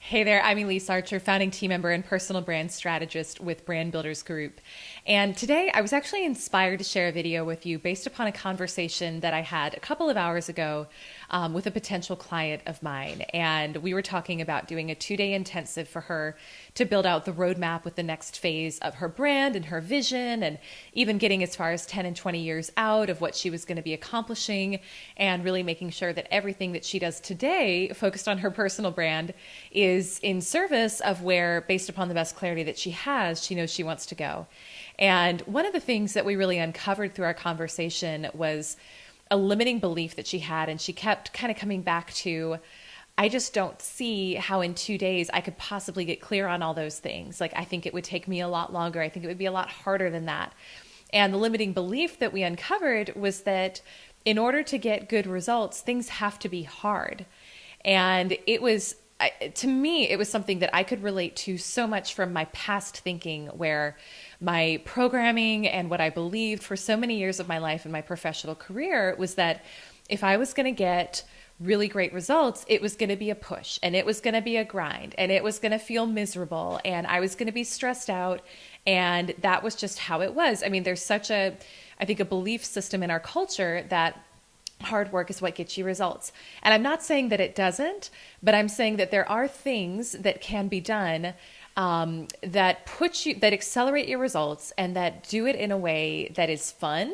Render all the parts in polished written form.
Hey there, I'm Elise Archer, founding team member and personal brand strategist with Brand Builders Group. And today I was actually inspired to share a video with you based upon a conversation that I had a couple of hours ago with a potential client of mine. And we were talking about doing a 2-day intensive for her to build out the roadmap with the next phase of her brand and her vision, and even getting as far as 10 and 20 years out of what she was going to be accomplishing, and really making sure that everything that she does today focused on her personal brand is in service of where, based upon the best clarity that she has, she knows she wants to go. And one of the things that we really uncovered through our conversation was a limiting belief that she had, and she kept kind of coming back to, I just don't see how in 2 days I could possibly get clear on all those things. Like, I think it would take me a lot longer. I think it would be a lot harder than that. And the limiting belief that we uncovered was that in order to get good results, things have to be hard. And it was, to me, it was something that I could relate to so much from my past thinking, where my programming and what I believed for so many years of my life and my professional career was that if I was going to get really great results, it was going to be a push, and it was going to be a grind, and it was going to feel miserable, and I was going to be stressed out. And that was just how it was. I mean, there's such a, I think, a belief system in our culture that hard work is what gets you results. And I'm not saying that it doesn't, but I'm saying that there are things that can be done that accelerate your results, and that do it in a way that is fun,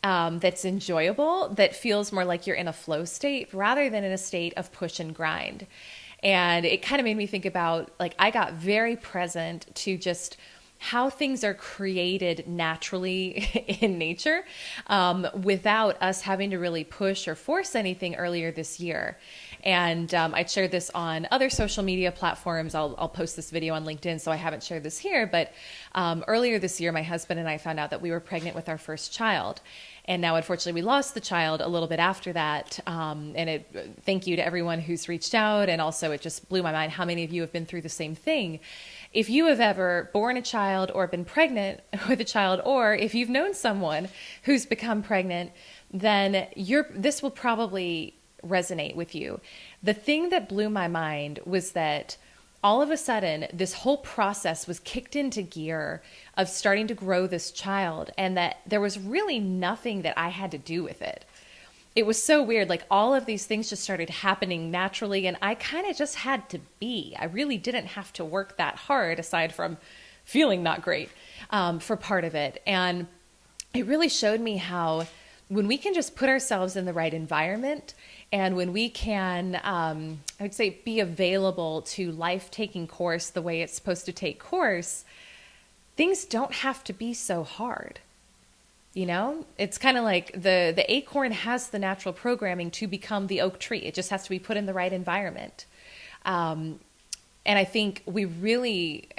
that's enjoyable, that feels more like you're in a flow state rather than in a state of push and grind. And it kind of made me think about, like, I got very present to just how things are created naturally in nature, without us having to really push or force anything earlier this year. And I shared this on other social media platforms. I'll post this video on LinkedIn, so I haven't shared this here. But earlier this year, my husband and I found out that we were pregnant with our first child. And now, unfortunately, we lost the child a little bit after that. Thank you to everyone who's reached out. And also, it just blew my mind how many of you have been through the same thing. If you have ever born a child or been pregnant with a child, or if you've known someone who's become pregnant, then this will probably resonate with you. The thing that blew my mind was that all of a sudden, this whole process was kicked into gear of starting to grow this child, and that there was really nothing that I had to do with it. It was so weird. Like, all of these things just started happening naturally, and I kind of just had to be. I really didn't have to work that hard, aside from feeling not great for part of it. And it really showed me how when we can just put ourselves in the right environment, and when we can, I would say, be available to life taking course the way it's supposed to take course, things don't have to be so hard. You know, it's kind of like the acorn has the natural programming to become the oak tree. It just has to be put in the right environment. And I think we really,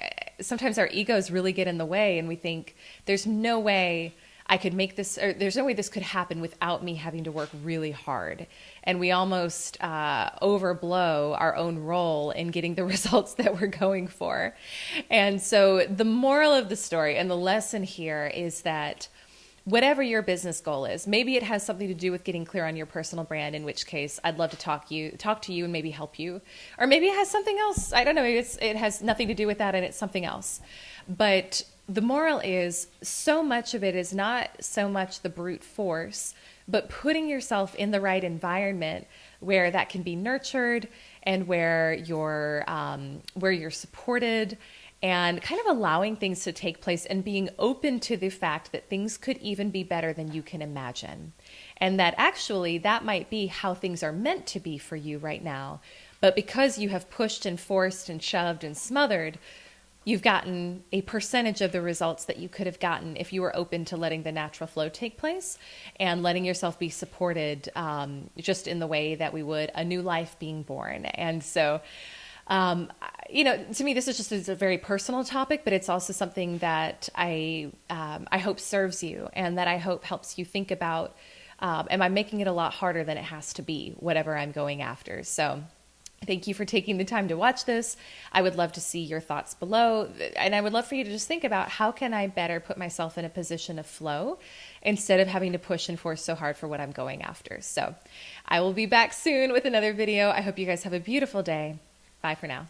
sometimes our egos really get in the way, and we think there's no way I could make this, or there's no way this could happen without me having to work really hard. And we almost overblow our own role in getting the results that we're going for. And so the moral of the story and the lesson here is that whatever your business goal is, maybe it has something to do with getting clear on your personal brand, in which case I'd love to talk to you and maybe help you. Or maybe it has something else. I don't know. Maybe it has nothing to do with that and it's something else. But the moral is, so much of it is not so much the brute force, but putting yourself in the right environment where that can be nurtured, and where you're supported, and kind of allowing things to take place, and being open to the fact that things could even be better than you can imagine. And that actually that might be how things are meant to be for you right now. But because you have pushed and forced and shoved and smothered, you've gotten a percentage of the results that you could have gotten if you were open to letting the natural flow take place and letting yourself be supported, just in the way that we would a new life being born. And so, to me, this is just a very personal topic, but it's also something that I hope serves you, and that I hope helps you think about, am I making it a lot harder than it has to be, whatever I'm going after? So thank you for taking the time to watch this. I would love to see your thoughts below. And I would love for you to just think about, how can I better put myself in a position of flow instead of having to push and force so hard for what I'm going after. So I will be back soon with another video. I hope you guys have a beautiful day. Bye for now.